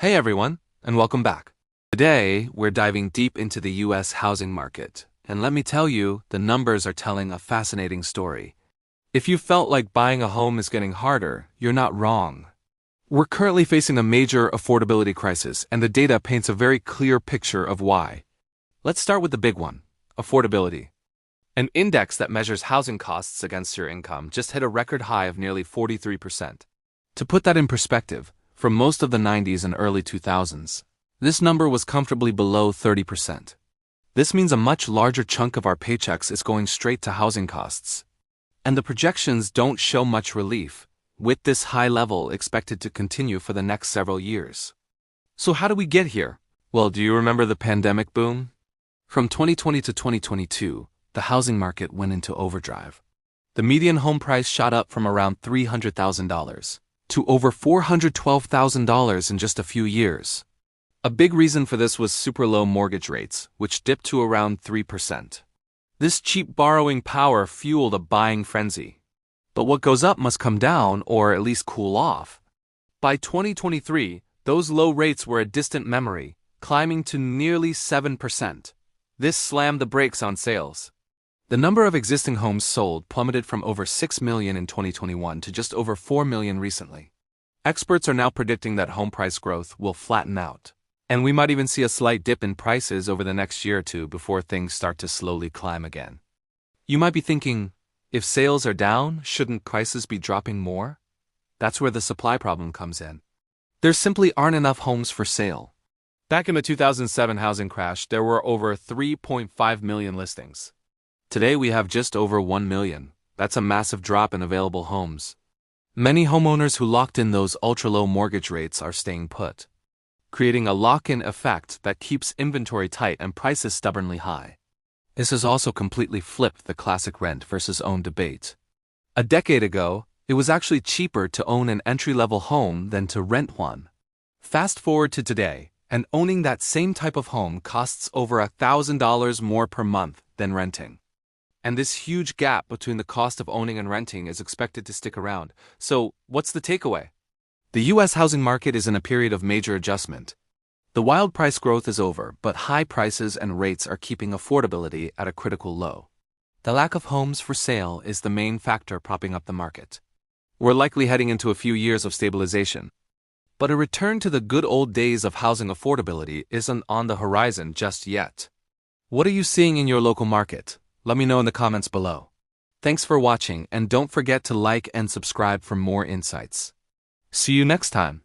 Hey everyone, and welcome back. Today, we're diving deep into the US housing market, and let me tell you, the numbers are telling a fascinating story. If you felt like buying a home is getting harder, you're not wrong. We're currently facing a major affordability crisis, and the data paints a very clear picture of why. Let's start with the big one, affordability. An index that measures housing costs against your income just hit a record high of nearly 43%. To put that in perspective, for most of the 90s and early 2000s, this number was comfortably below 30%. This means a much larger chunk of our paychecks is going straight to housing costs. And the projections don't show much relief, with this high level expected to continue for the next several years. So how do we get here? Well, do you remember the pandemic boom? From 2020 to 2022, the housing market went into overdrive. The median home price shot up from around $300,000 to over $412,000 in just a few years. A big reason for this was super low mortgage rates, which dipped to around 3%. This cheap borrowing power fueled a buying frenzy. But what goes up must come down, or at least cool off. By 2023, those low rates were a distant memory, climbing to nearly 7%. This slammed the brakes on sales. The number of existing homes sold plummeted from over 6 million in 2021 to just over 4 million recently. Experts are now predicting that home price growth will flatten out, and we might even see a slight dip in prices over the next year or two before things start to slowly climb again. You might be thinking, if sales are down, shouldn't prices be dropping more? That's where the supply problem comes in. There simply aren't enough homes for sale. Back in the 2007 housing crash, there were over 3.5 million listings. Today we have just over 1 million. That's a massive drop in available homes. Many homeowners who locked in those ultra-low mortgage rates are staying put, creating a lock-in effect that keeps inventory tight and prices stubbornly high. This has also completely flipped the classic rent versus own debate. A decade ago, it was actually cheaper to own an entry-level home than to rent one. Fast forward to today, and owning that same type of home costs over $1,000 more per month than renting. And this huge gap between the cost of owning and renting is expected to stick around. So, what's the takeaway? The US housing market is in a period of major adjustment. The wild price growth is over, but high prices and rates are keeping affordability at a critical low. The lack of homes for sale is the main factor propping up the market. We're likely heading into a few years of stabilization. But a return to the good old days of housing affordability isn't on the horizon just yet. What are you seeing in your local market? Let me know in the comments below. Thanks for watching, and don't forget to like and subscribe for more insights. See you next time.